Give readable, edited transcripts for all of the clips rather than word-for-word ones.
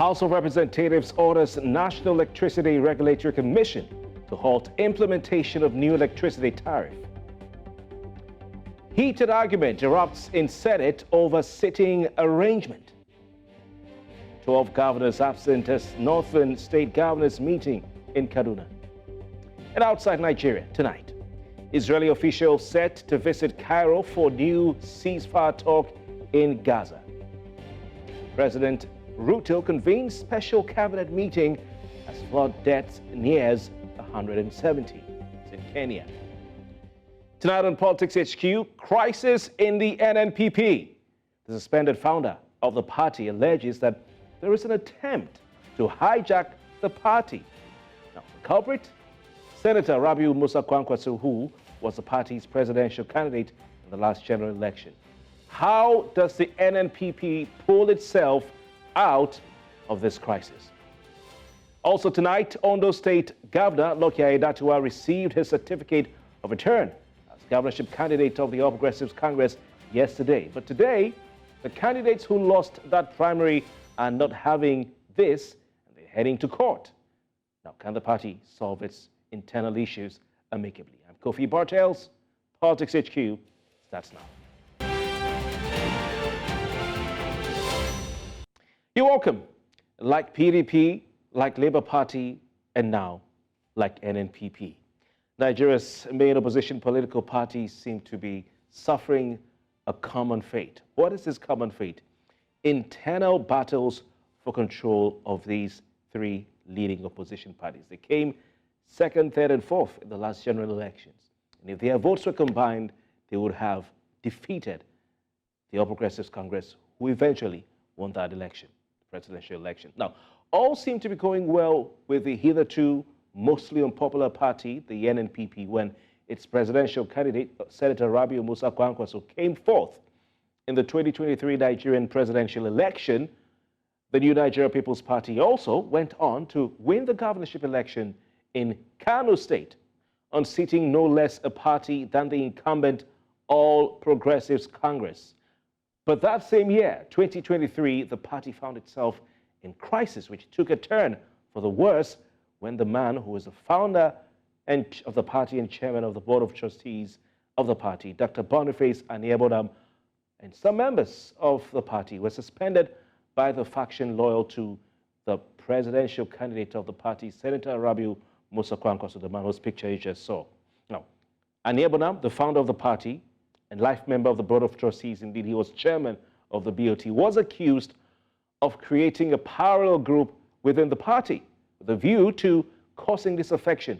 House of Representatives orders National Electricity Regulatory Commission to halt implementation of new electricity tariff. Heated argument erupts in Senate over sitting arrangement. 12 governors absent as Northern State Governors meeting in Kaduna. And outside Nigeria tonight, Israeli officials set to visit Cairo for new ceasefire talk in Gaza. President Ruto convenes special cabinet meeting as flood deaths nears 170. It's in Kenya. Tonight on Politics HQ, crisis in the NNPP. The suspended founder of the party alleges that there is an attempt to hijack the party. Now, the culprit? Senator Rabiu Musa Kwankwaso, who was the party's presidential candidate in the last general election. How does the NNPP pull itself out of this crisis? Also tonight, Ondo State Governor Lucky Aiyedatiwa received his certificate of return as governorship candidate of the All Progressives Congress yesterday. But today, the candidates who lost that primary are not having this, and they're heading to court. Now, can the party solve its internal issues amicably? I'm Kofi Bartels. Politics HQ starts now. You're welcome. Like PDP, like Labour Party, and now like NNPP. Nigeria's main opposition political parties seem to be suffering a common fate. What is this common fate? Internal battles for control of these three leading opposition parties. They came second, third, and fourth in the last general elections. And if their votes were combined, they would have defeated the All Progressives Congress, who eventually won that election, the presidential election. Now, all seem to be going well with the hitherto mostly unpopular party, the NNPP, when its presidential candidate, Senator Rabiu Musa Kwankwaso, came forth in the 2023 Nigerian presidential election. The New Nigeria People's Party also went on to win the governorship election in Kano State, unseating no less a party than the incumbent All Progressives Congress. But that same year, 2023, the party found itself in crisis, which took a turn for the worse when the man who was the founder of the party and chairman of the board of trustees of the party, Dr. Boniface Aniebonam, and some members of the party were suspended by the faction loyal to the presidential candidate of the party, Senator Rabiu Musa Kwankwaso, the man whose picture you just saw. Now, Aniebonam, the founder of the party and life member of the board of trustees, indeed he was chairman of the BOT, was accused of creating a parallel group within the party with a view to causing disaffection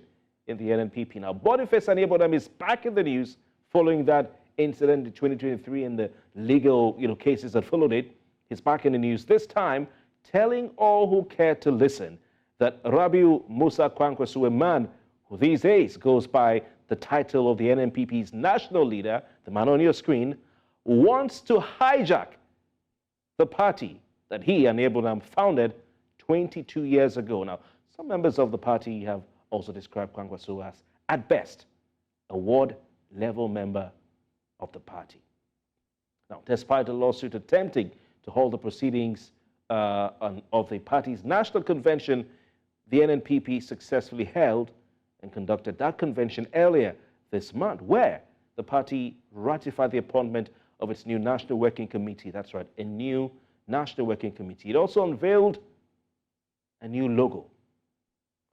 in the NNPP. Now, Boniface Aniebonam is back in the news following that incident in 2023 and the legal cases that followed it. He's back in the news, this time telling all who care to listen that Rabiu Musa Kwankwaso, a man who these days goes by the title of the NNPP's national leader, the man on your screen, wants to hijack the party that he, Aniebonam, founded 22 years ago. Now, some members of the party have also described Kwankwaso as, at best, a ward-level member of the party. Now, despite a lawsuit attempting to hold the proceedings of the party's national convention, the NNPP successfully held and conducted that convention earlier this month, where the party ratified the appointment of its new National Working Committee. That's right, a new National Working Committee. It also unveiled a new logo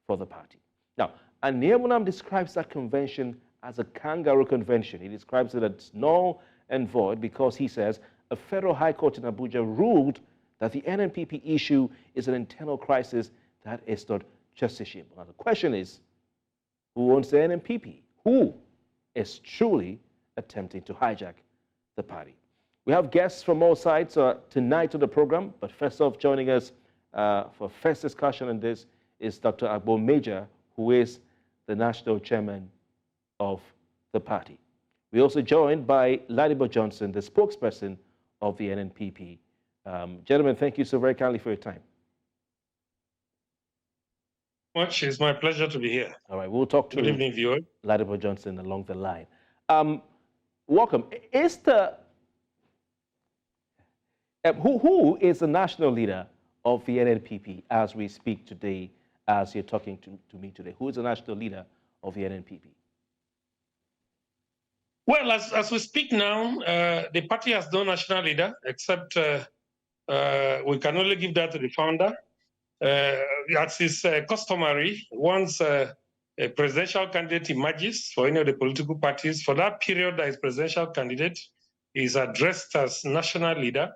for the party. Now, Aniebonam describes that convention as a kangaroo convention. He describes it as null and void because, he says, a federal high court in Abuja ruled that the NNPP issue is an internal crisis that is not justiciable. Now, the question is, who owns the NNPP? Who is truly attempting to hijack the party? We have guests from all sides tonight on the program, but first off, joining us for first discussion on this is Dr. Agbo Major, who is the national chairman of the party. We're also joined by Ladipo Jonson, the spokesperson of the NNPP. Gentlemen, thank you so very kindly for your time. Much. It's my pleasure to be here. All right, we'll talk to Good evening, viewers. Ladipo Jonson along the line. Welcome. Is the who is the national leader of the NNPP as we speak today, as you're talking to me today? Who is the national leader of the NNPP? Well, as we speak now, the party has no national leader, except we can only give that to the founder. As is customary, once a presidential candidate emerges for any of the political parties, for that period that is presidential candidate is addressed as national leader.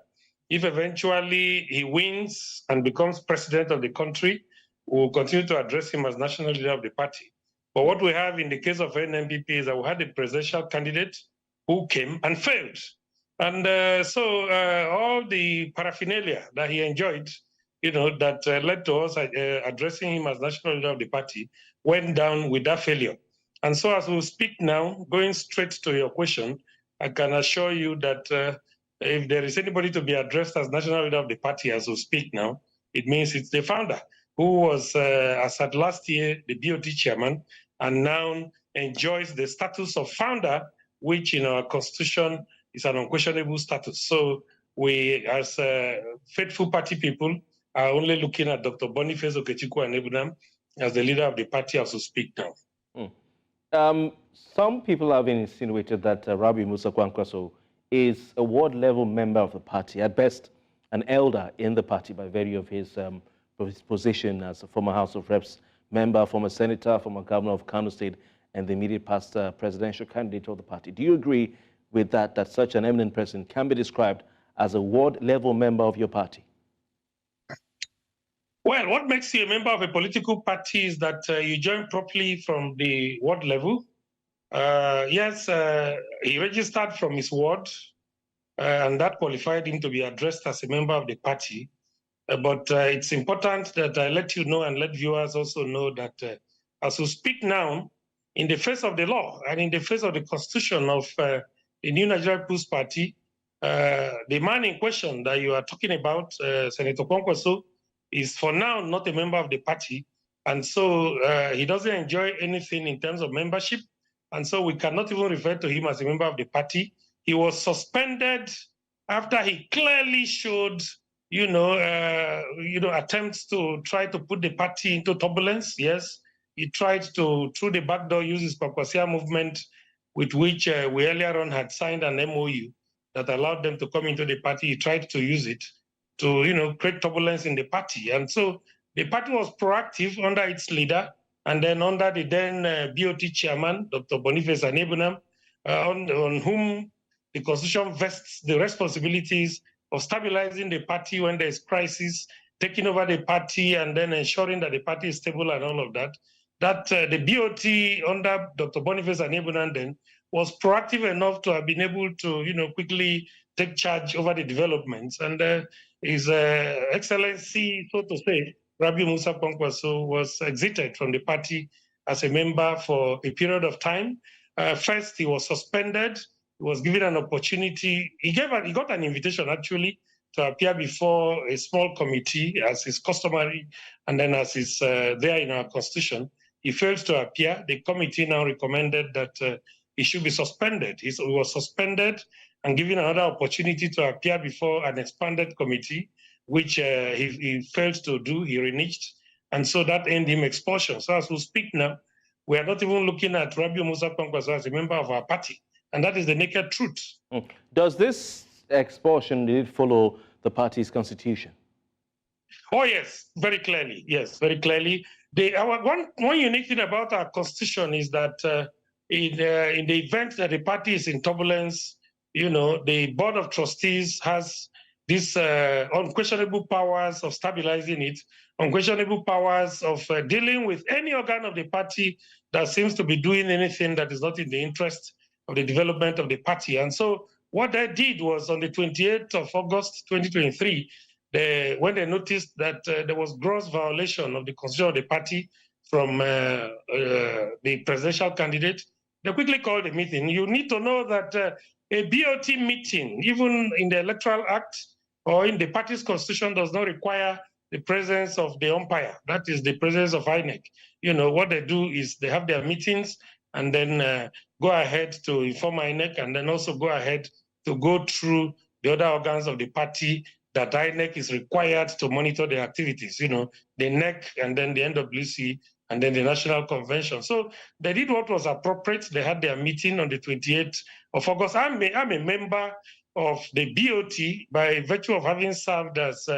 If eventually he wins and becomes president of the country, we will continue to address him as national leader of the party. But what we have in the case of NNPP is that we had a presidential candidate who came and failed. And so all the paraphernalia that he enjoyed, that led to us addressing him as national leader of the party, went down with that failure. And so as we speak now, going straight to your question, I can assure you that if there is anybody to be addressed as national leader of the party as we speak now, it means it's the founder, who was, as at last year, the BOT chairman, and now enjoys the status of founder, which in our constitution is an unquestionable status. So we, as faithful party people, are only looking at Dr. Boniface Aniebonam as the leader of the party as we speak now. Some people have insinuated that Rabiu Musa Kwankwaso is a ward-level member of the party, at best an elder in the party by virtue of his position as a former House of Reps member, former senator, former governor of Kano State, and the immediate past presidential candidate of the party. Do you agree with that, that such an eminent person can be described as a ward-level member of your party? Well, what makes you a member of a political party is that you join properly from the ward level. Yes, he registered from his ward, and that qualified him to be addressed as a member of the party. But it's important that I let you know and let viewers also know that as we speak now, in the face of the law and in the face of the constitution of the new Nigerian People's Party, the man in question that you are talking about, Senator Kwankwaso, is for now not a member of the party. And so he doesn't enjoy anything in terms of membership. And so we cannot even refer to him as a member of the party. He was suspended after he clearly showed, attempts to try to put the party into turbulence. Yes, he tried to, through the back door, use his Kwankwasia movement, with which we earlier on had signed an MOU that allowed them to come into the party. He tried to use it to, create turbulence in the party. And so the party was proactive under its leader, and then under the then BOT chairman, Dr. Boniface Aniebonam, on whom the constitution vests the responsibilities of stabilizing the party when there's crisis, taking over the party, and then ensuring that the party is stable and all of that. That the BOT under Dr. Boniface Aniebonam then was proactive enough to have been able to, quickly take charge over the developments. And His Excellency, so to say, Rabiu Musa Kwankwaso was exited from the party as a member for a period of time. First, he was suspended. He was given an opportunity. He got an invitation, actually, to appear before a small committee, as is customary, and then as is there in our constitution. He failed to appear. The committee now recommended that he should be suspended. He was suspended and given another opportunity to appear before an expanded committee, which he failed to do. He reneged. And so that ended him expulsion. So as we speak now, we are not even looking at Rabiu Musa Kwankwaso as a member of our party. And that is the naked truth. Does this expulsion, did it follow the party's constitution? Oh, yes, very clearly. Yes, very clearly. One unique thing about our constitution is that in the event that the party is in turbulence, the Board of Trustees has these unquestionable powers of stabilizing it, unquestionable powers of dealing with any organ of the party that seems to be doing anything that is not in the interest of the development of the party. And so what they did was on the 28th of August, 2023, when they noticed that there was gross violation of the constitution of the party from the presidential candidate, they quickly called a meeting. You need to know that a BOT meeting, even in the Electoral Act or in the party's constitution, does not require the presence of the umpire. That is the presence of INEC. What they do is they have their meetings and then go ahead to inform INEC, and then also go ahead to go through the other organs of the party that INEC is required to monitor the activities, the NEC and then the NWC and then the National Convention. So they did what was appropriate. They had their meeting on the 28th of August. I'm a member of the BOT by virtue of having served as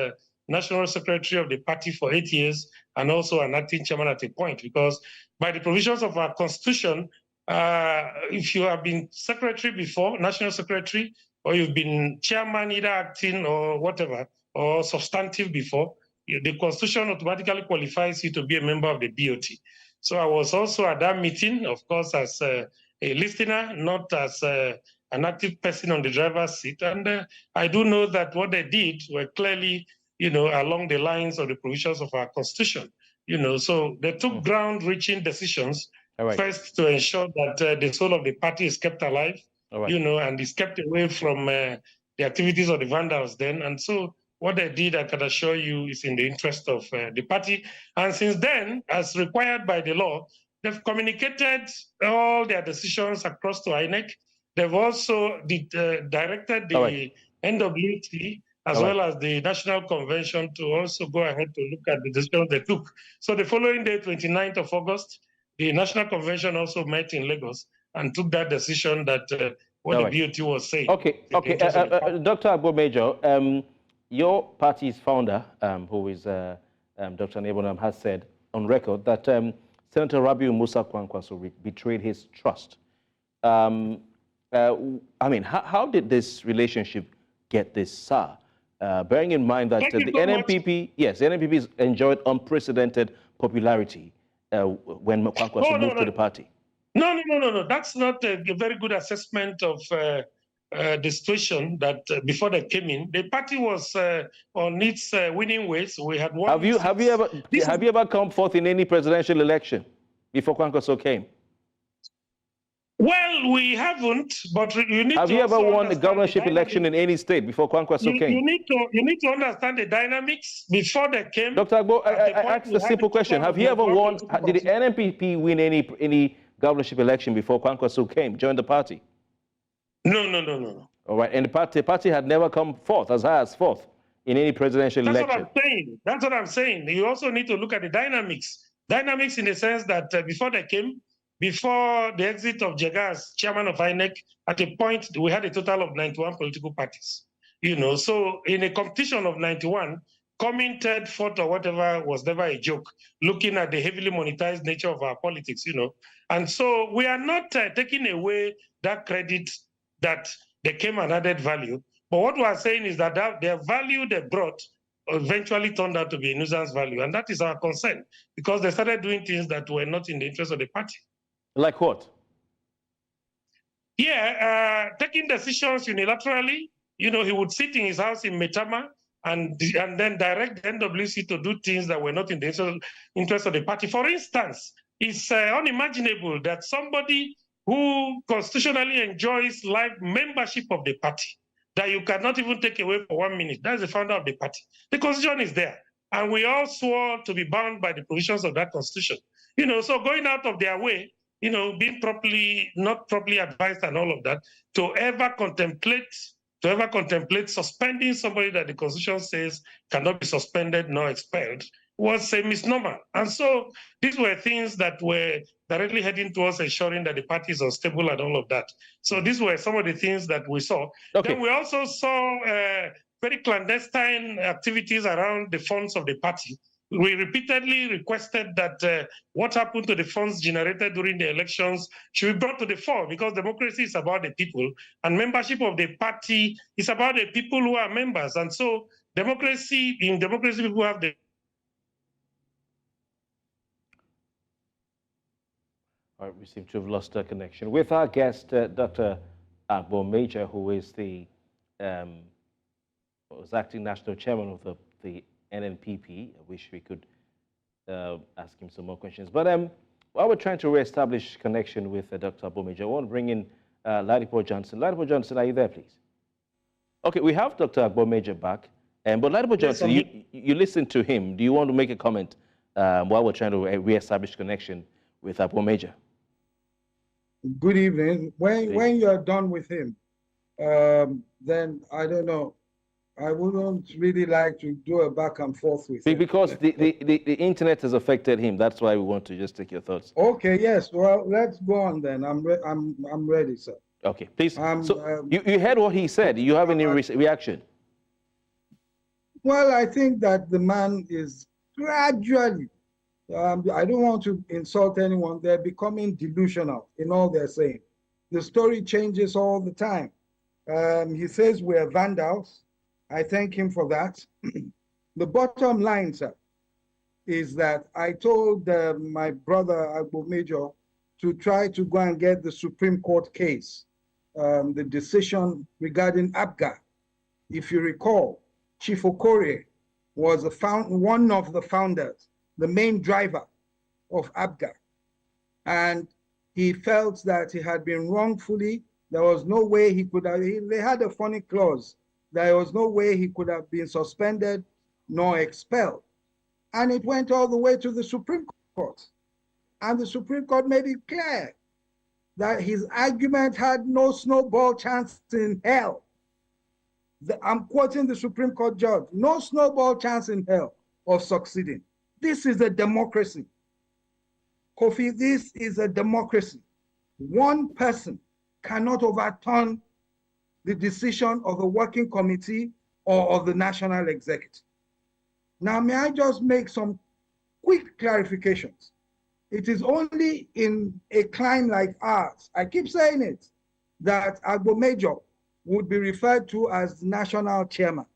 National Secretary of the party for 8 years and also an acting chairman at a point, because by the provisions of our constitution, if you have been secretary before, national secretary, or you've been chairman, either acting or whatever, or substantive before, the constitution automatically qualifies you to be a member of the BOT. So I was also at that meeting, of course, as a listener, not as an active person on the driver's seat. And I do know that what they did were clearly, along the lines of the provisions of our constitution. So they took ground-reaching decisions, first to ensure that the soul of the party is kept alive, and is kept away from the activities of the vandals then. And so what they did, I can assure you, is in the interest of the party. And since then, as required by the law, they've communicated all their decisions across to INEC. They've also directed the NWT as well as the National Convention to also go ahead to look at the decisions they took. So the following day, 29th of August, the National Convention also met in Lagos and took that decision that what the BOT was saying. Okay. Dr. Agbo Major, your party's founder, who is Dr. Aniebonam, has said on record that Senator Rabiu Musa Kwankwaso betrayed his trust. I mean, how did this relationship get this far? Bearing in mind that the NNPP, yes, the NNPP has enjoyed unprecedented popularity when Kwankwaso moved to the party. No. That's not a very good assessment of the situation that before they came in. The party was on its winning ways. We had won. Have you ever come forth in any presidential election before Kwankwaso came? Well, we haven't, but you need to. Have you ever won a governorship election in any state before Kwankwaso came? You need to understand the dynamics before they came. Dr. Agbo, I asked a simple question. Have you ever won? Did the NNPP win any governorship election before Kwankwaso came, joined the party? No. All right, and the party had never come forth as high as fourth in any presidential election. That's what I'm saying. You also need to look at the dynamics. Dynamics in the sense that before they came, before the exit of Jega as chairman of INEC, at a point we had a total of 91 political parties. So in a competition of 91, coming third, fourth, or whatever was never a joke, looking at the heavily monetized nature of our politics, And so we are not taking away that credit that they came and added value. But what we are saying is that their value they brought eventually turned out to be a nuisance value. And that is our concern, because they started doing things that were not in the interest of the party. Like what? Yeah, taking decisions unilaterally. He would sit in his house in Metama and then direct the NWC to do things that were not in the interest of the party. For instance, it's unimaginable that somebody who constitutionally enjoys life membership of the party, that you cannot even take away for 1 minute. That's the founder of the party. The constitution is there. And we all swore to be bound by the provisions of that constitution. So going out of their way, being not properly advised and all of that, to ever contemplate suspending somebody that the Constitution says cannot be suspended nor expelled was a misnomer. And so these were things that were directly heading towards ensuring that the party is unstable and all of that. So these were some of the things that we saw. Okay. Then we also saw very clandestine activities around the funds of the party. We repeatedly requested that what happened to the funds generated during the elections should be brought to the fore, because democracy is about the people and membership of the party is about the people who are members. And so in democracy, people have the... All right, we seem to have lost our connection with our guest, Dr. Agbo Major, who is was acting national chairman of the NNPP. I wish we could ask him some more questions. But while we're trying to reestablish connection with Dr. Agbo Major, I want to bring in Ladipo Jonson. Ladipo Jonson, are you there, please? Okay, we have Dr. Agbo Major back. But Ladipo Jonson, you listened to him. Do you want to make a comment while we're trying to reestablish connection with Agbo Major? Good evening. When you are done with him, then I don't know. I wouldn't really like to do a back and forth with him. Because the internet has affected him. That's why we want to just take your thoughts. Okay, yes. Well, let's go on then. I'm ready, sir. Okay, please. So you heard what he said. You have any reaction? Well, I think that the man is gradually, I don't want to insult anyone, they're becoming delusional in all they're saying. The story changes all the time. He says we're vandals. I thank him for that. The bottom line, sir, is that I told my brother, Agbo Major, to try to go and get the Supreme Court case, the decision regarding APGA. If you recall, Chief Okorie was one of the founders, the main driver of APGA. And he felt that he had been wrongfully, there was no way he could have, they had a funny clause, there was no way he could have been suspended nor expelled. And it went all the way to the Supreme Court. And the Supreme Court made it clear that his argument had no snowball chance in hell. I'm quoting the Supreme Court judge, no snowball chance in hell of succeeding. This is a democracy. Kofi, this is a democracy. One person cannot overturn the decision of the working committee or of the national executive. Now, may I just make some quick clarifications? It is only in a climb like ours, I keep saying it, that Agbo Major would be referred to as the national chairman.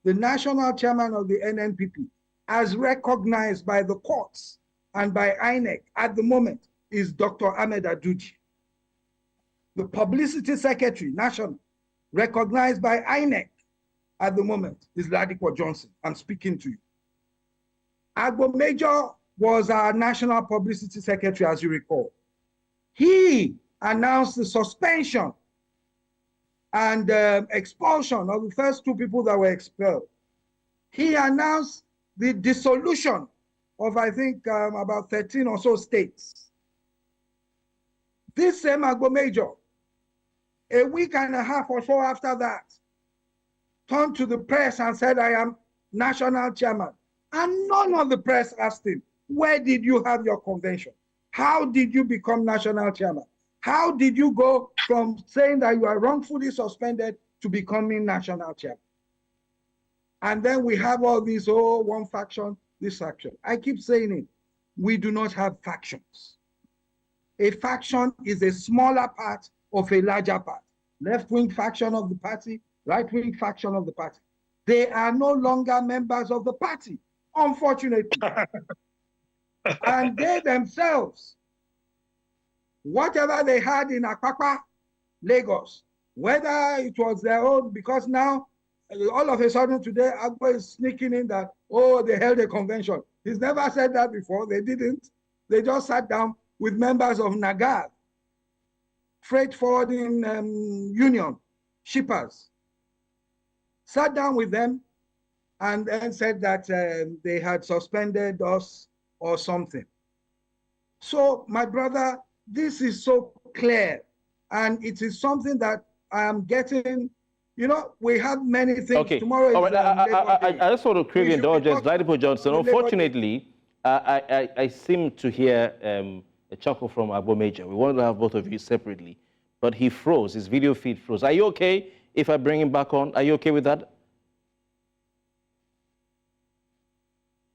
The national chairman of the NNPP, as recognized by the courts and by INEC at the moment, is Dr. Ahmed Aduji. The publicity secretary, national, recognized by INEC at the moment, is Ladipo Jonson. I'm speaking to you. Agbo Major was our national publicity secretary, as you recall. He announced the suspension and expulsion of the first two people that were expelled. He announced the dissolution of, I think, about 13 or so states. This same Agbo Major, a week and a half or so after that, turned to the press and said, I am national chairman. And none of the press asked him, where did you have your convention? How did you become national chairman? How did you go from saying that you are wrongfully suspended to becoming national chairman? And then we have all these, oh, one faction, this faction. I keep saying it. We do not have factions. A faction is a smaller part of a larger part. Left-wing faction of the party, right-wing faction of the party. They are no longer members of the party, unfortunately. And they themselves, whatever they had in Apapa, Lagos, whether it was their own, because now, all of a sudden today, Agbo is sneaking in that, oh, they held a convention. He's never said that before. They didn't. They just sat down with members of NAGAR, Freight Forwarding Union, shippers, sat down with them and then said that they had suspended us or something. So, my brother, this is so clear, and it is something that I am getting. You know, we have many things. Okay. Tomorrow all is right. I just want to crave indulgence. Ladipo Jonson, unfortunately, I seem to hear a chuckle from Agbo Major. We wanted to have both of you separately, but he froze. His video feed froze. Are you okay if I bring him back on? Are you okay with that?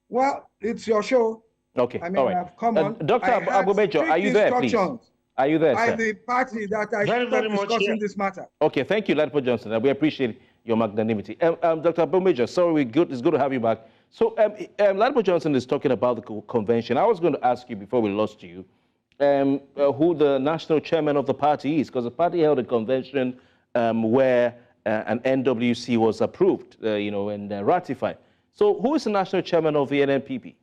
Well, it's your show. Okay. I mean, all right. I've come on. Dr. Agbo Major, are you there, please? Are you there, by sir? the party that I should stop discussing this matter. Okay, thank you, Ladipo Jonson. We appreciate your magnanimity. Dr. Agbo Major, sorry, it's good to have you back. So, Ladipo Jonson is talking about the convention. I was going to ask you before we lost you, who the national chairman of the party is, because the party held a convention where an NWC was approved, and ratified. So, who is the national chairman of the NNPP?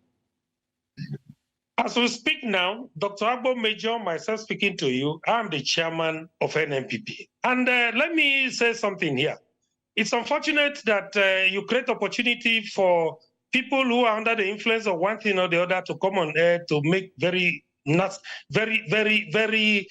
As we speak now, Dr. Agbo Major, myself speaking to you, I'm the chairman of NNPP. And let me say something here. It's unfortunate that you create opportunity for people who are under the influence of one thing or the other to come on air to make very not very, very, very,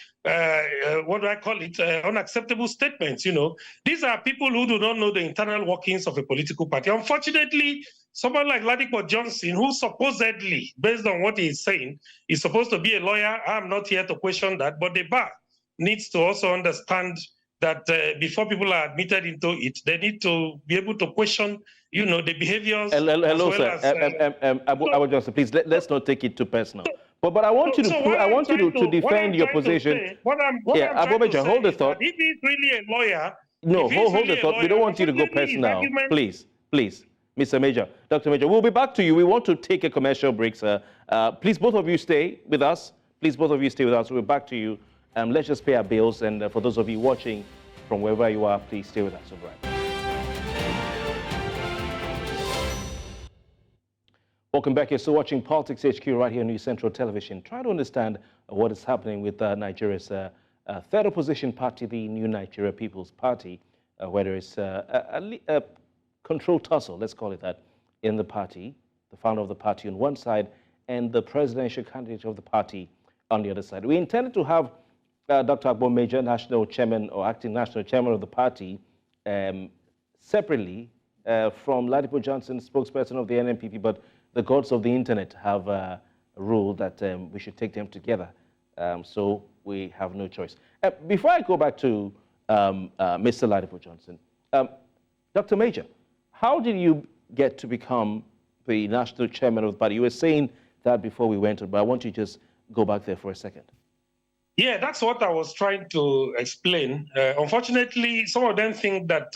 what do I call it, unacceptable statements, you know. These are people who do not know the internal workings of a political party. Unfortunately, someone like Ladipo Jonson, who supposedly, based on what he is saying, is supposed to be a lawyer. I'm not here to question that, but the bar needs to also understand that before people are admitted into it, they need to be able to question, you know, the behaviors. Hello, sir. Agbo Jonson, please let's not take it too personal. But I want you to defend your position. Agbo Major, hold the thought. If he's really a lawyer, no, hold the thought. We don't want you to go personal. Please, Mr. Major, Dr. Major, we'll be back to you. We want to take a commercial break, sir. Please, both of you stay with us. We'll be back to you. Let's just pay our bills. And for those of you watching from wherever you are, please stay with us. All right. Welcome back. You're still watching Politics HQ right here on News Central Television. Trying to understand what is happening with Nigeria's third opposition party, the New Nigeria People's Party, where there is a control tussle, let's call it that, in the party, the founder of the party on one side and the presidential candidate of the party on the other side. We intended to have Dr. Agbo Major, national chairman or acting national chairman of the party, separately from Ladipo Jonson, spokesperson of the NNPP, but the gods of the internet have ruled that we should take them together. So we have no choice. Before I go back to Mr. Ladipo Jonson, Dr. Major, how did you get to become the national chairman of the party? You were saying that before we went on, but I want you to just go back there for a second. Yeah, that's what I was trying to explain. Unfortunately, some of them think that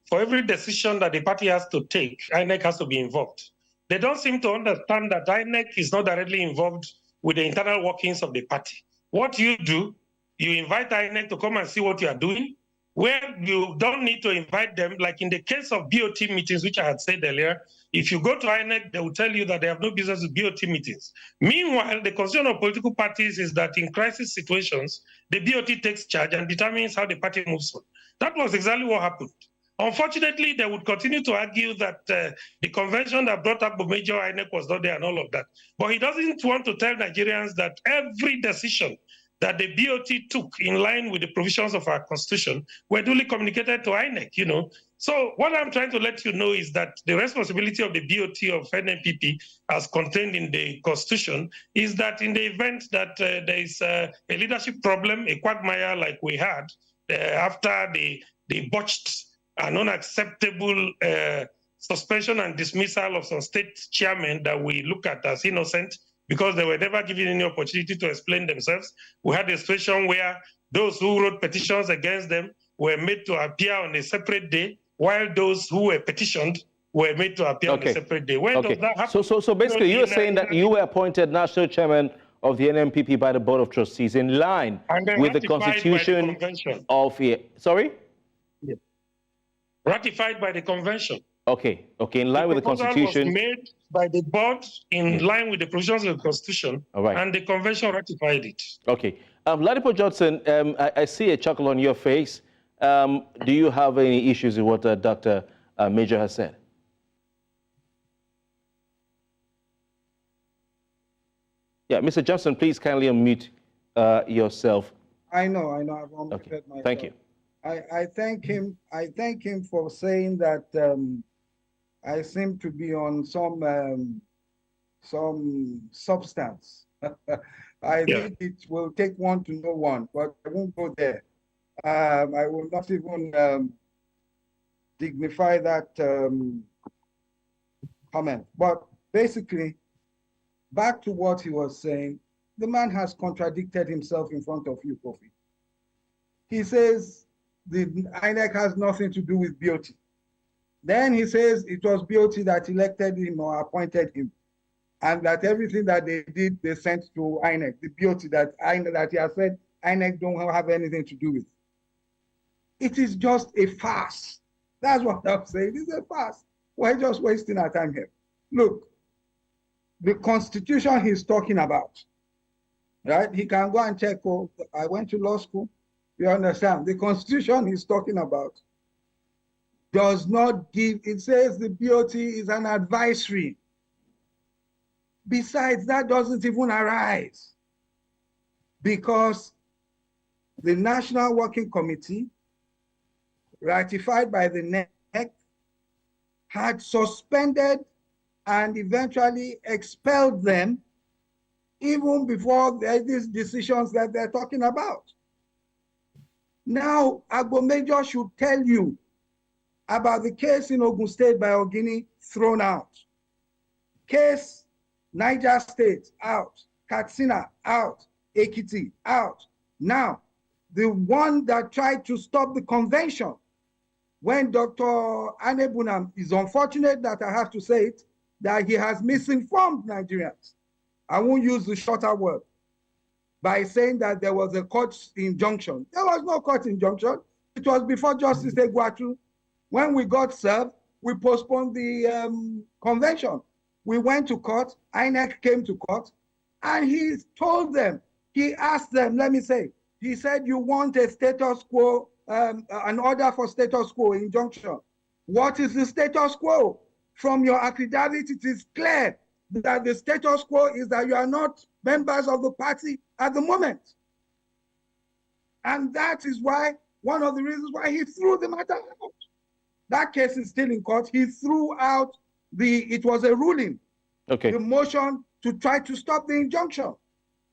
for every decision that the party has to take, INEC has to be involved. They don't seem to understand that INEC is not directly involved with the internal workings of the party. What you do, you invite INEC to come and see what you are doing, where you don't need to invite them, like in the case of BOT meetings, which I had said earlier. If you go to INEC, they will tell you that they have no business with BOT meetings. Meanwhile, the concern of political parties is that in crisis situations, the BOT takes charge and determines how the party moves on. That was exactly what happened. Unfortunately, they would continue to argue that the convention that brought up the major INEC was not there and all of that. But he doesn't want to tell Nigerians that every decision that the BOT took in line with the provisions of our constitution were duly communicated to INEC, you know. So what I'm trying to let you know is that the responsibility of the BOT of NNPP as contained in the constitution is that in the event that there is a leadership problem, a quagmire like we had after the botched and unacceptable suspension and dismissal of some state chairmen that we look at as innocent because they were never given any opportunity to explain themselves. We had a situation where those who wrote petitions against them were made to appear on a separate day, while those who were petitioned were made to appear on a separate day. When does that happen? So basically, you're saying that you were appointed national chairman of the NNPP by the Board of Trustees in line with the Constitution of... Sorry? Yeah. Ratified by the convention. Okay, in line with the Constitution. Was made by the board in line with the provisions of the Constitution, and the convention ratified it. Okay. Ladipo Jonson, I see a chuckle on your face. Do you have any issues with what Dr. Major has said? Yeah, Mr. Jonson, please kindly unmute yourself. I know. I've unmuted myself. Thank you. I thank him. I thank him for saying that I seem to be on some substance. I think it will take one to know one, but I won't go there. I will not even dignify that comment. But basically, back to what he was saying, the man has contradicted himself in front of you, Kofi. He says the INEC has nothing to do with BOT. Then he says it was BOT that elected him or appointed him, and that everything that they did, they sent to INEC, the BOT that he has said INEC don't have anything to do with. It is just a farce. That's what I'm saying. It's a farce. We're just wasting our time here. Look, the Constitution he's talking about, right? He can go and check. Oh, I went to law school. You understand? The Constitution he's talking about does not give, it says the BOT is an advisory. Besides, that doesn't even arise. because the National Working Committee, ratified by the NEC, had suspended and eventually expelled them even before these decisions that they're talking about. Now, Agbo Major should tell you about the case in Ogun State by Ogini thrown out. Case Niger State out, Katsina out, Ekiti out. Now, the one that tried to stop the convention, when Dr. Aniebonam, is unfortunate that I have to say it, that he has misinformed Nigerians. I won't use the shorter word, by saying that there was a court injunction. There was no court injunction. It was before Justice Egwatu. When we got served, we postponed the convention. We went to court, INEC came to court, and he told them, he asked them, let me say, he said, you want a status quo, an order for status quo injunction. What is the status quo? From your affidavit, it is clear that the status quo is that you are not members of the party at the moment. And that is why, one of the reasons why he threw the matter out. That case is still in court. He threw out it was a ruling, okay, the motion to try to stop the injunction.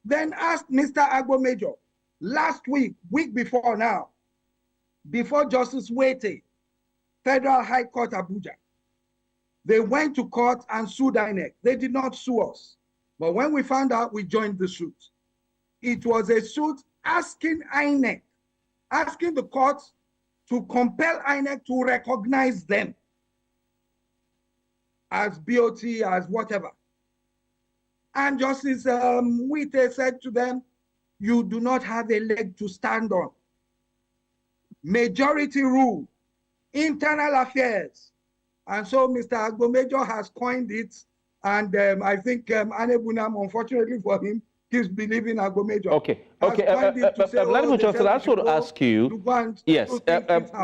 Then asked Mr. Agbo Major, last week before now, before Justice Wete, Federal High Court Abuja, they went to court and sued INEC. They did not sue us. But when we found out, we joined the suit. It was a suit asking INEC, asking the courts to compel INEC to recognize them as BOT, as whatever. And Justice Wete said to them, you do not have a leg to stand on. Majority rule, internal affairs. And so Mr. Agbo Major has coined it. And I think Aniebonam, unfortunately for him, keeps believing Agbo Major. Okay, okay. Ladipo Jonson, I just want to ask you, yes,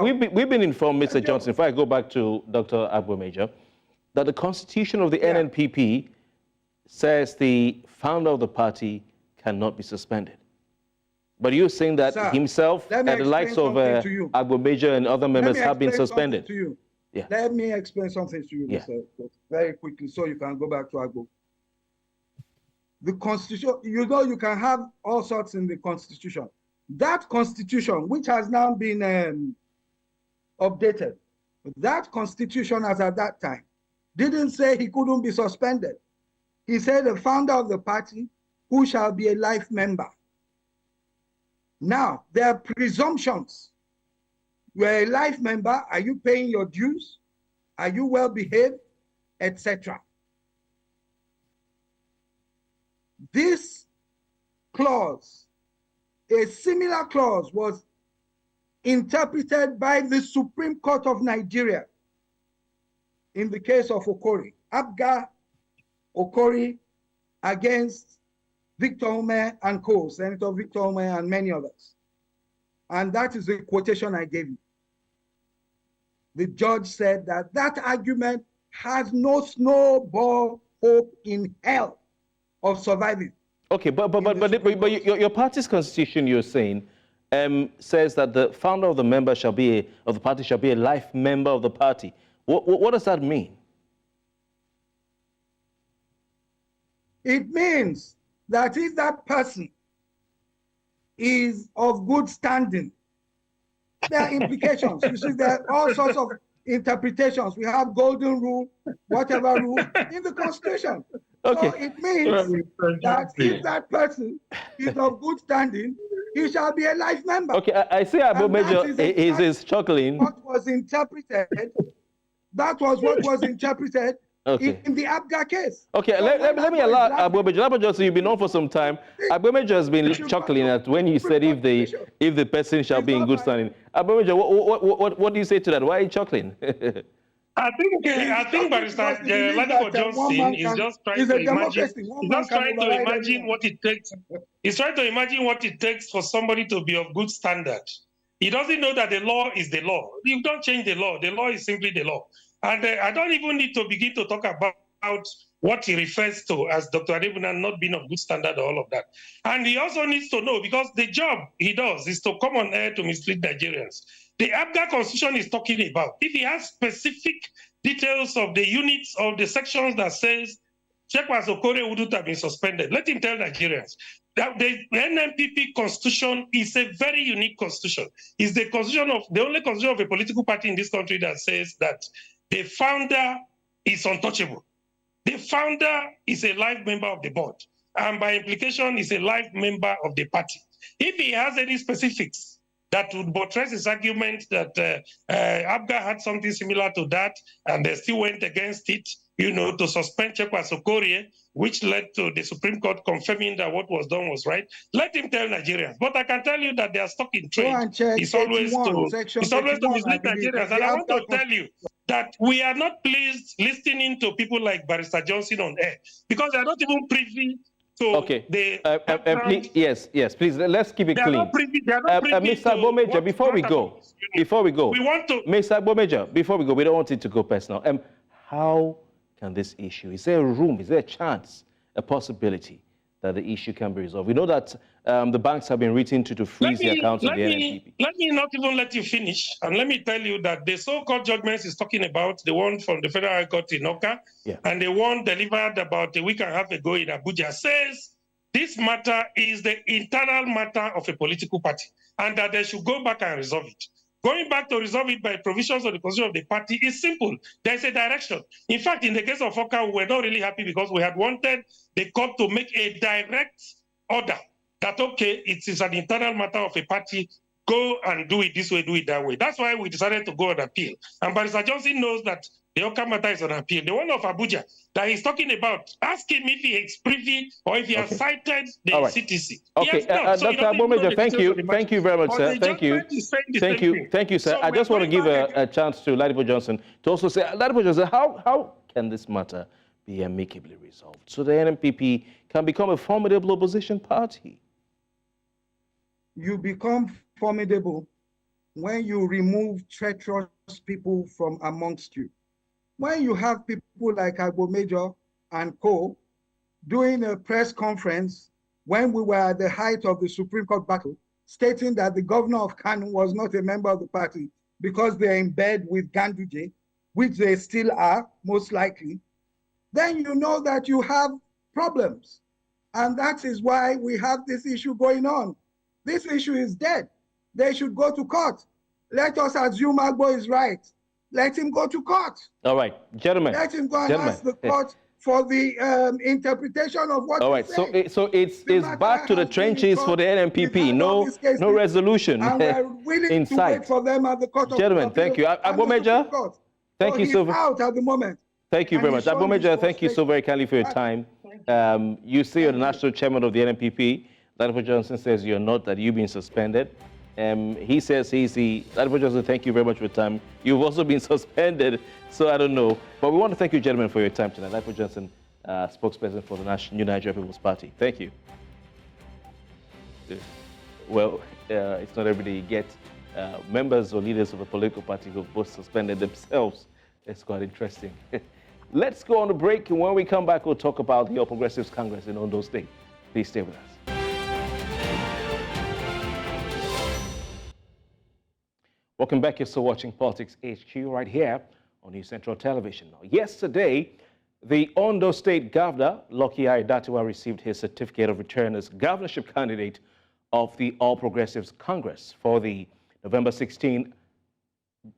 we've been informed, Mr. Johnson, if I go back to Dr. Agbo Major, that the constitution of the NNPP says the founder of the party cannot be suspended. But you're saying that himself and the likes of Agbo Major and other members have been suspended. To you. Yeah. Let me explain something to you, Mr. Very quickly, so you can go back to Agbo. The Constitution, you know, you can have all sorts in the Constitution. That Constitution, which has now been updated, that Constitution as at that time didn't say he couldn't be suspended. He said the founder of the party who shall be a life member. Now, there are presumptions. You are a life member. Are you paying your dues? Are you well behaved? Etc. This clause, a similar clause, was interpreted by the Supreme Court of Nigeria in the case of Okori, Abga Okori against Victor Ume and co, Senator Victor Ume and many others. And that is the quotation I gave you. The judge said that that argument has no snowball hope in hell of surviving. Okay, but your party's constitution, you're saying, says that the founder of the member shall be of the party shall be a life member of the party. What does that mean? It means that if that person is of good standing, there are implications. You see, there are all sorts of interpretations. We have golden rule, whatever rule in the Constitution. Okay. So it means that if that person is of good standing, he shall be a life member. Okay, I see Agbo Major is chuckling. What was interpreted, that was what was interpreted in the Abga case. Okay, so let me allow Agbo Major. Ladipo Jonson, you've been on for some time. Agbo Major has been chuckling at when you said if the person shall be in good standing. Agbo Major, what do you say to that? Why are you chuckling? I think Barrister Ladipo Jonson is just trying to imagine. He's just trying to imagine what it takes. He's trying to imagine what it takes for somebody to be of good standard. He doesn't know that the law is the law. You don't change the law. The law is simply the law. And I don't even need to begin to talk about what he refers to as Dr. Aniebonam not being of good standard or all of that. And he also needs to know, because the job he does is to come on air to mislead Nigerians. The Agbo Constitution is talking about, if he has specific details of the units of the sections that says Kwankwaso wouldn't have been suspended, let him tell Nigerians that the NNPP constitution is a very unique constitution. It's the only constitution of a political party in this country that says that the founder is untouchable. The founder is a life member of the board, and by implication is a life member of the party. If he has any specifics that would buttress his argument that Abga had something similar to that, and they still went against it, to suspend Kwankwaso, which led to the Supreme Court confirming that what was done was right. Let him tell Nigerians. But I can tell you that they are stuck in trade. It's always to mislead Nigerians. And I want to tell you that we are not pleased listening to people like Barrister Jonson on air, because they are not even privy to please, yes, please, let's keep it clean. Mr. Agbo, before we go, we want to... Mr. Agbo, before we go, we don't want it to go personal. How can this issue, is there a room, is there a chance, a possibility that the issue can be resolved? We know that the banks have been written to freeze the accounts of the NNPP. Let me not even let you finish, and let me tell you that the so-called judgments is talking about, the one from the Federal High Court in Oka, and the one delivered about a week and a half ago in Abuja, says this matter is the internal matter of a political party, and that they should go back and resolve it. Going back to resolve it by provisions of the constitution of the party is simple. There's a direction. In fact, in the case of Oka, we were not really happy because we had wanted the court to make a direct order that, okay, it is an internal matter of a party, go and do it this way, do it that way. That's why we decided to go on appeal. And Barrister Jonson knows that the Oka matter is on appeal. The one of Abuja that he's talking about, ask him if he is privy or if he has cited the CTC. Okay, Dr. Agbo, thank you very much, sir. Thank you, sir. So I just want to give a chance to Ladipo Jonson to also say, Ladipo Jonson, how can this matter be amicably resolved so the NNPP can become a formidable opposition party? You become formidable when you remove treacherous people from amongst you. When you have people like Agbo and co doing a press conference when we were at the height of the Supreme Court battle, stating that the governor of Kano was not a member of the party because they're in bed with Ganduje, which they still are, most likely, then you know that you have problems. And that is why we have this issue going on. This issue is dead. They should go to court. Let us assume Agbo is right. Let him go to court. All right, gentlemen. Let him go and ask the court for the interpretation of what. All right, so it's back to the trenches for the NNPP. No resolution. And we're willing to wait for them at the court. Gentlemen, thank you. Agbo, thank you so much. Out at the moment. Thank you very much. Agbo, thank you so very kindly for your time. You say you're the national chairman of the NNPP. Ladipo Jonson says you're not, that you've been suspended. He says he's the... Ladipo Jonson, thank you very much for your time. You've also been suspended, so I don't know. But we want to thank you, gentlemen, for your time tonight. Ladipo Jonson, spokesperson for the New Nigerian People's Party. Thank you. Well, it's not every day you get members or leaders of a political party who both suspended themselves. It's quite interesting. Let's go on a break, and when we come back, we'll talk about the All Progressives Congress in Ondo State. Please stay with us. Welcome back. You're still watching Politics HQ right here on News Central Television. Now, yesterday, the Ondo State Governor, Lucky Aiyedatiwa, received his certificate of return as governorship candidate of the All Progressives Congress for the November 16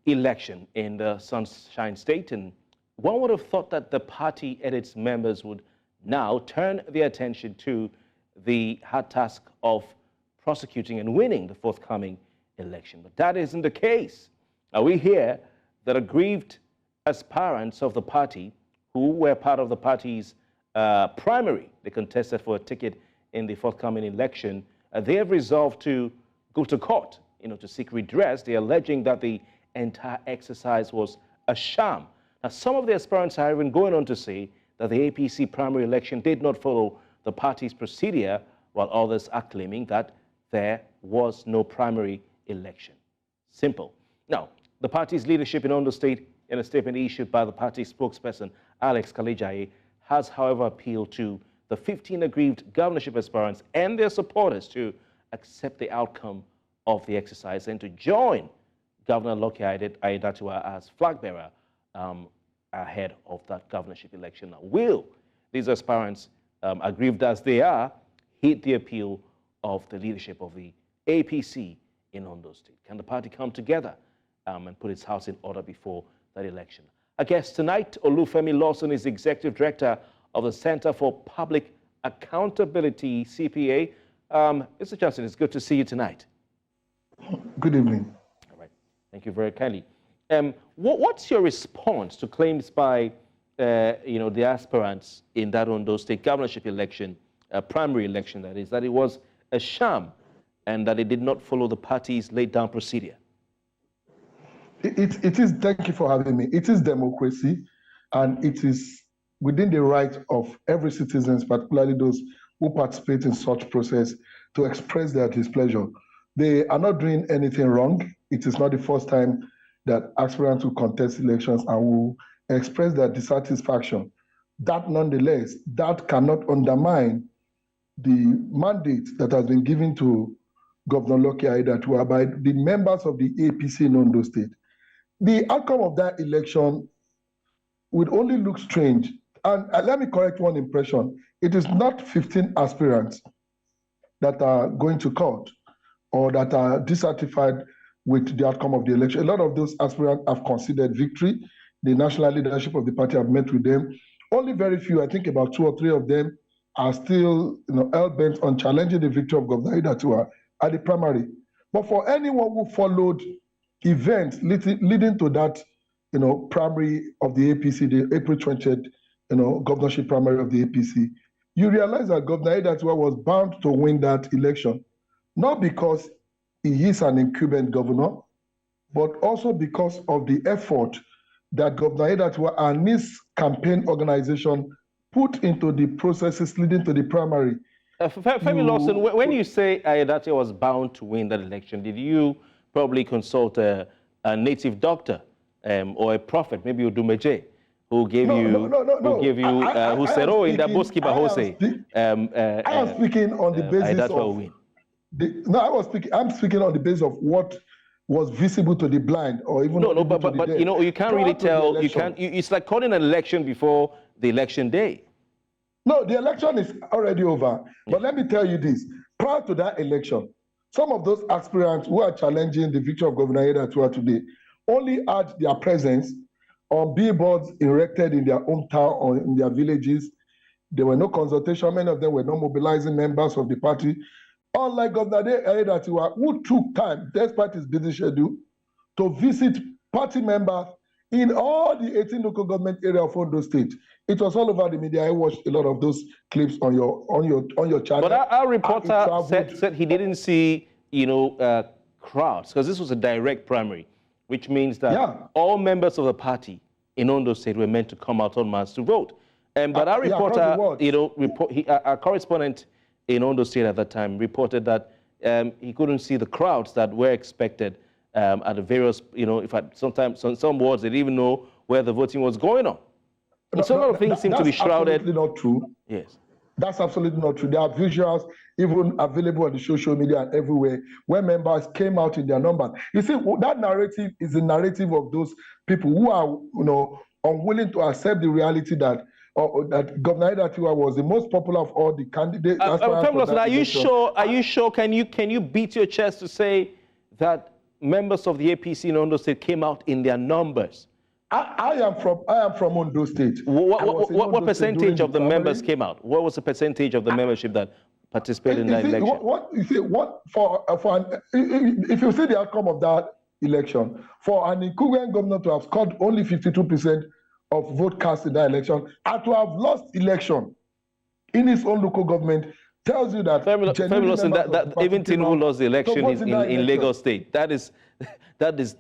election in the Sunshine State. And one would have thought that the party and its members would now turn their attention to the hard task of prosecuting and winning the forthcoming election. But that isn't the case. Now, we hear that aggrieved aspirants of the party who were part of the party's primary, they contested for a ticket in the forthcoming election, they have resolved to go to court, to seek redress. They're alleging that the entire exercise was a sham. Now, some of the aspirants are even going on to say that the APC primary election did not follow the party's procedure, while others are claiming that there was no primary election. Simple. Now, The party's leadership in Ondo State, in a statement issued by the party spokesperson, Alex Kalejaye, has, however, appealed to the 15 aggrieved governorship aspirants and their supporters to accept the outcome of the exercise and to join Governor Lucky Aiyedatiwa as flag bearer ahead of that governorship election. Now, will these aspirants, aggrieved as they are, heed the appeal of the leadership of the APC in Ondo State? Can the party come together and put its house in order before that election? Our guest tonight, Olufemi Lawson, is the Executive Director of the Center for Public Accountability, CPA. Mr. Johnson, it's good to see you tonight. Good evening. All right. Thank you very kindly. What's your response to claims by the aspirants in that Ondo State governorship election, primary election that is, that it was a sham and that it did not follow the party's laid down procedure? It is, thank you for having me. It is democracy, and it is within the right of every citizen, particularly those who participate in such process, to express their displeasure. They are not doing anything wrong. It is not the first time that aspirants will contest elections and will express their dissatisfaction. That nonetheless, that cannot undermine the mandate that has been given to Governor Lucky Aiyedatiwa by the members of the APC in Ondo State. The outcome of that election would only look strange. And let me correct one impression. It is not 15 aspirants that are going to court or that are dissatisfied with the outcome of the election. A lot of those aspirants have considered victory. The national leadership of the party have met with them. Only very few, I think about 2 or 3 of them, are still hell-bent on challenging the victory of Governor Aiyedatiwa at the primary. But for anyone who followed events leading to that primary of the APC, the April 20th governorship primary of the APC, you realize that Governor Aiyedatiwa was bound to win that election, not because he is an incumbent governor, but also because of the effort that Governor Aiyedatiwa and his campaign organization put into the processes leading to the primary. Femi Lawson, when you say Aiyedatiwa was bound to win that election, did you probably consult a native doctor or a prophet, maybe Udumeje, who gave who said, "Oh, in the Boski Bahose, I am speaking on the basis of win." I'm speaking on the basis of what was visible to the blind, or even but you can't really tell. It's like calling an election before the election day. No, the election is already over. But let me tell you this: prior to that election, some of those aspirants who are challenging the victory of Governor Aiyedatiwa today only had their presence on billboards erected in their hometown or in their villages. There were no consultation. Many of them were not mobilizing members of the party. Unlike Governor Aiyedatiwa, who took time, despite his busy schedule, to visit party members in all the 18 local government areas of Ondo State. It was all over the media. I watched a lot of those clips on your channel. But our reporter said he didn't see crowds, because this was a direct primary, which means that all members of the party in Ondo State were meant to come out en masse to vote. But our reporter, our correspondent in Ondo State at that time reported that he couldn't see the crowds that were expected at the various, sometimes in some wards they didn't even know where the voting was going on. And so a lot of things seem to be shrouded. That's absolutely not true. Yes. That's absolutely not true. There are visuals even available on the social media and everywhere where members came out in their numbers. You see, that narrative is the narrative of those people who are, unwilling to accept the reality that that Governor Aiyedatiwa was the most popular of all the candidates. Are you sure? Are you sure? Can you beat your chest to say that members of the APC in Ondo State came out in their numbers? I am from Ondo State. What percentage of the members came out? What was the percentage of the membership that participated in that election? If you see the outcome of that election, for an incumbent governor to have scored only 52% of vote cast in that election and to have lost election in his own local government tells you that that even Tinubu lost the election in Lagos State. That is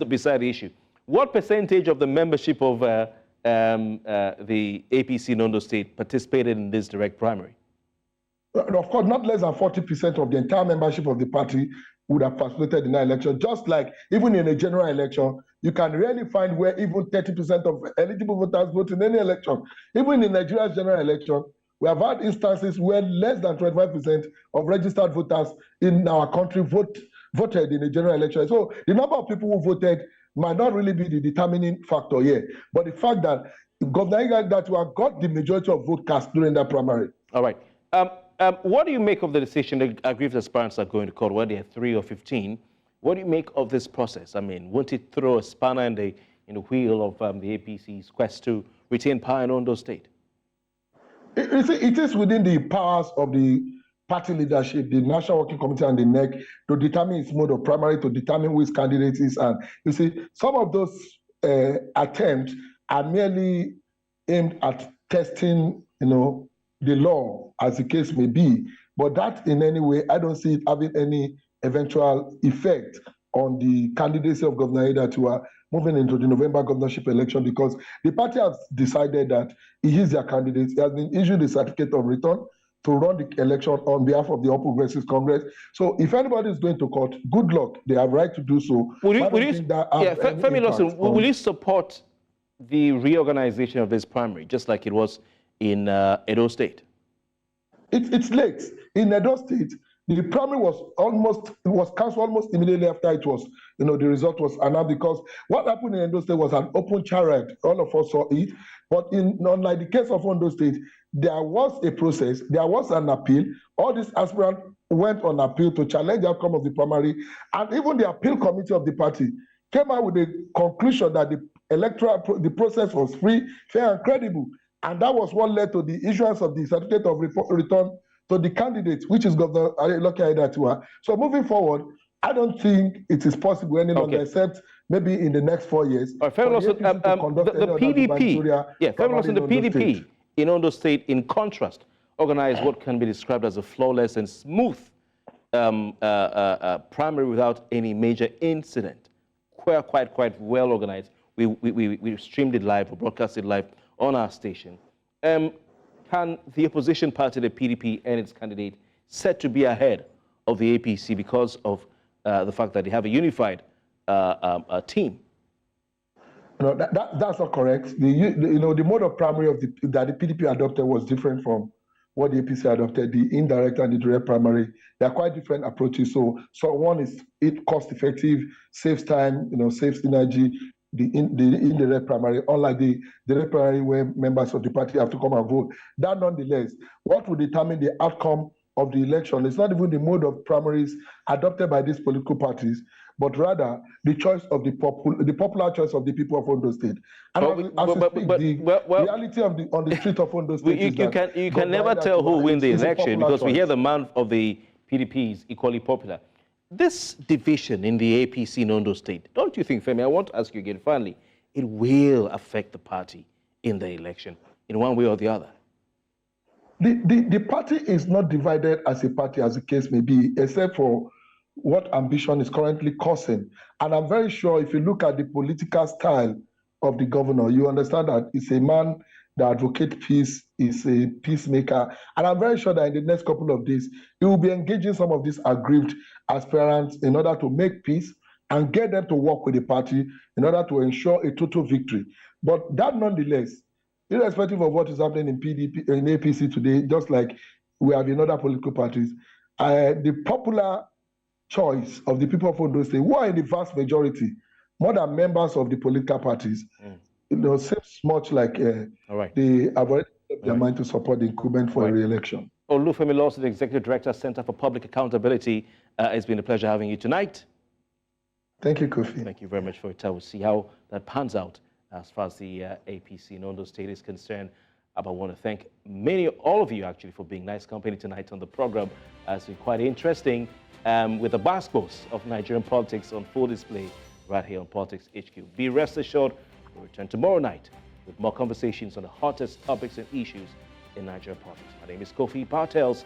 beside the issue. What percentage of the membership of the APC in Ondo State participated in this direct primary? Of course, not less than 40% of the entire membership of the party would have participated in that election. Just like even in a general election, you can rarely find where even 30% of eligible voters vote in any election. Even in Nigeria's general election, we have had instances where less than 25% of registered voters in our country voted in a general election. So the number of people who voted might not really be the determining factor here, but the fact that Governor Igatwa got the majority of vote cast during that primary. All right. What do you make of the decision that aggrieved aspirants are going to court, whether they're 3 or 15? What do you make of this process? I mean, won't it throw a spanner in the wheel of the APC's quest to retain power in Ondo State? It is within the powers of the party leadership, the National Working Committee and the NEC, to determine its mode of primary, to determine which candidate is. And you see, some of those attempts are merely aimed at testing, the law, as the case may be. But that, in any way, I don't see it having any eventual effect on the candidacy of Governor Igatwa moving into the November governorship election, because the party has decided that he is their candidate. He has been issued a certificate of return to run the election on behalf of the All Progressives Congress. So if anybody is going to court, good luck. They have right to do so. Femi Lawson, will you support the reorganization of this primary, just like it was in Edo State? It's late. In Edo State, the primary was cancelled almost immediately after it was, the result was announced, because what happened in Ondo State was an open charade. All of us saw it. But unlike the case of Ondo State, there was a process, there was an appeal. All these aspirants went on appeal to challenge the outcome of the primary, and even the appeal committee of the party came out with a conclusion that the process was free, fair, and credible. And that was what led to the issuance of the certificate of return to the candidate, which is Governor Lucky Igatwa. So moving forward, I don't think it is possible any longer, except maybe in the next 4 years. The PDP in Ondo State, in contrast, organized what can be described as a flawless and smooth primary without any major incident. Quite well organized. We streamed it live, we broadcast it live on our station. Can the opposition party, the PDP, and its candidate set to be ahead of the APC because of the fact that they have a unified team? That's not correct. The mode of primary that the PDP adopted was different from what the APC adopted. The indirect and the direct primary, they are quite different approaches. So one is cost effective, saves time, saves energy. The indirect primary, unlike the direct primary where members of the party have to come and vote. That nonetheless, what will determine the outcome of the election is not even the mode of primaries adopted by these political parties, but rather the choice of the popular choice of the people of Ondo State. And the reality on the street of Ondo State is that you can never tell who wins the election, because we hear the man of the PDP is equally popular. This division in the APC in Ondo State, don't you think, Femi, I want to ask you again, finally, it will affect the party in the election in one way or the other? The party is not divided as a party, as the case may be, except for what ambition is currently causing. And I'm very sure if you look at the political style of the governor, you understand that it's a man that advocates peace, is a peacemaker. And I'm very sure that in the next couple of days, he will be engaging some of these aggrieved aspirants in order to make peace and get them to work with the party in order to ensure a total victory. But that nonetheless, irrespective of what is happening in PDP, in APC today, just like we have in other political parties, the popular choice of the people of Ondo State, who are in the vast majority, more than members of the political parties, seems much like they have already set their mind to support the incumbent for a re-election. Olufemi Lawson, the Executive Director, Center for Public Accountability. It's been a pleasure having you tonight. Thank you, Kofi. Thank you very much for your time. We'll see how that pans out as far as the APC in Ondo State is concerned. I want to thank all of you actually for being nice company tonight on the program. It's been quite interesting with the basketballs of Nigerian politics on full display right here on Politics HQ. Be rest assured, we'll return tomorrow night with more conversations on the hottest topics and issues in Nigerian politics. My name is Kofi Bartels.